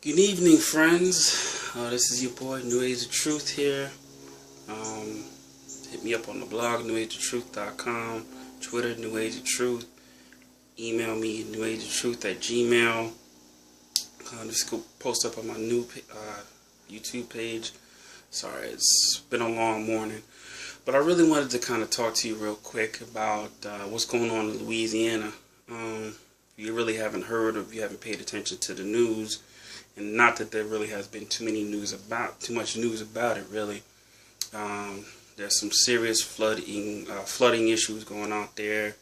Good evening, friends. This is your boy, New Age of Truth here. Hit me up on the blog, newageoftruth.com, Twitter, New Age of Truth. Email me, newageoftruth@gmail. Just go post up on my new YouTube page. Sorry, it's been a long morning. But I really wanted to kind of talk to you real quick about what's going on in Louisiana. If you really haven't heard or if you haven't paid attention to the news, and not that there really has been too much news about it, really. There's some serious flooding issues going out there.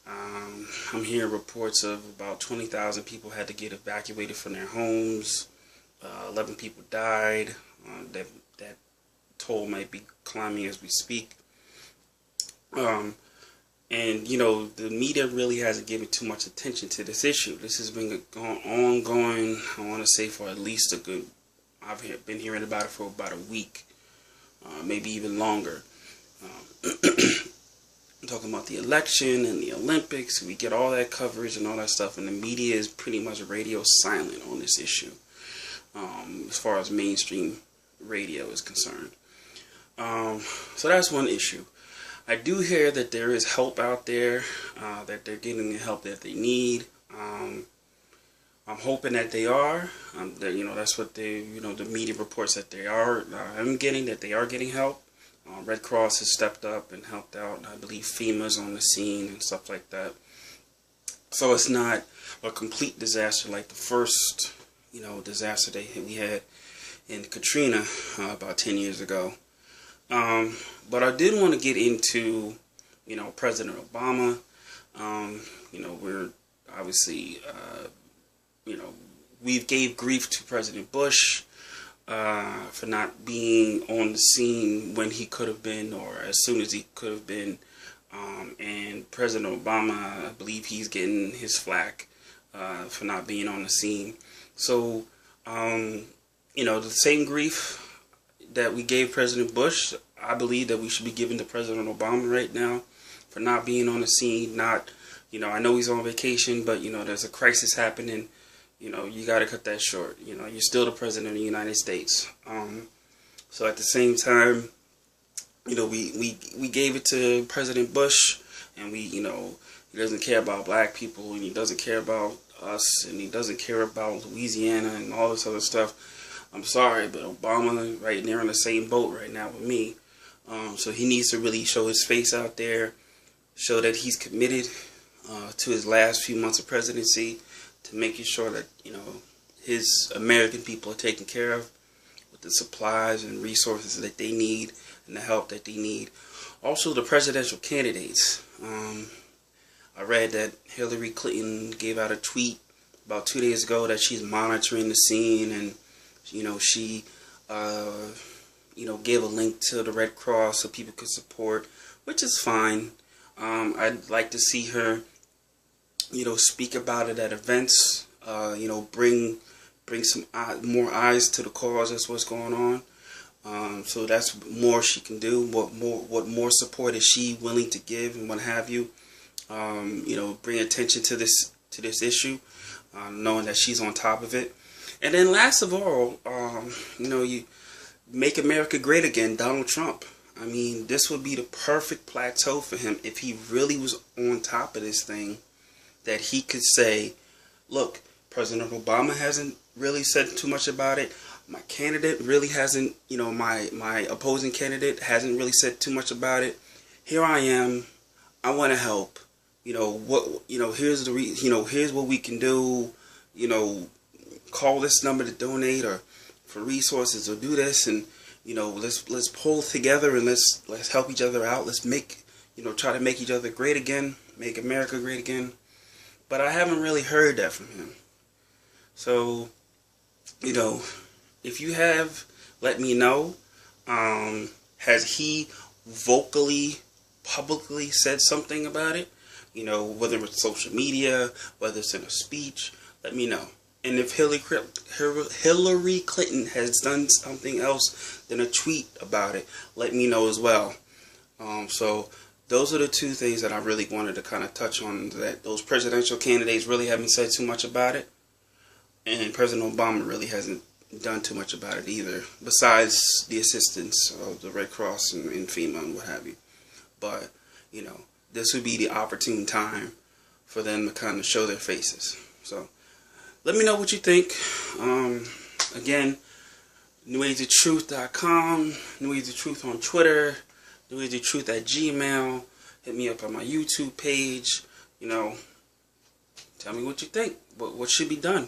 I'm hearing reports of about 20,000 people had to get evacuated from their homes. 11 people died. That toll might be climbing as we speak. And, you know, the media really hasn't given too much attention to this issue. This has been ongoing, I want to say, for at least I've been hearing about it for about a week, maybe even longer. I'm talking about the election and the Olympics. We get all that coverage and all that stuff, and the media is pretty much radio silent on this issue, as far as mainstream radio is concerned. So that's one issue. I do hear that there is help out there, that they're getting the help that they need. I'm hoping that they are. That's what the media reports that they are. I'm getting that they are getting help. Red Cross has stepped up and helped out. I believe FEMA's on the scene and stuff like that. So it's not a complete disaster like the first, disaster we had in Katrina about 10 years ago. But I did want to get into, President Obama. We're obviously, we gave grief to President Bush for not being on the scene when he could have been, or as soon as he could have been. And President Obama, I believe he's getting his flack for not being on the scene. So, the same grief that we gave President Bush, I believe that we should be giving to President Obama right now for not being on the scene. I know he's on vacation, but, there's a crisis happening. You got to cut that short. You're still the President of the United States. So at the same time, we gave it to President Bush, and he doesn't care about black people, and he doesn't care about us, and he doesn't care about Louisiana and all this other stuff. I'm sorry, but Obama right there in the same boat right now with me. So he needs to really show his face out there, show that he's committed to his last few months of presidency, to making sure that his American people are taken care of with the supplies and resources that they need and the help that they need. Also, the presidential candidates. I read that Hillary Clinton gave out a tweet about 2 days ago that she's monitoring the scene, and she gave a link to the Red Cross so people could support, which is fine. I'd like to see her, speak about it at events. Bring some more eyes to the cause. That's what's going on. So that's more she can do. What more support is she willing to give, and what have you? Bring attention to this issue, knowing that she's on top of it. And then last of all, you make America great again, Donald Trump. I mean, this would be the perfect plateau for him if he really was on top of this thing, that he could say, look, President Obama hasn't really said too much about it. My candidate really hasn't, my opposing candidate hasn't really said too much about it. Here I am. I want to help. Here's here's what we can do. Call this number to donate or for resources, or do this, and let's pull together and let's help each other out. Let's try to make each other great again, make America great again. But I haven't really heard that from him. So, if you have, let me know. Has he vocally, publicly said something about it? Whether it's social media, whether it's in a speech, let me know. And if Hillary Clinton has done something else than a tweet about it, let me know as well. So those are the two things that I really wanted to kind of touch on, that those presidential candidates really haven't said too much about it. And President Obama really hasn't done too much about it either, besides the assistance of the Red Cross and FEMA and what have you. But, you know, this would be the opportune time for them to kind of show their faces. So, let me know what you think. Again, NewAgeOfTruth.com, NewAgeOfTruth on Twitter, NewAgeOfTruth@gmail. Hit me up on my YouTube page. You know, tell me what you think. What should be done?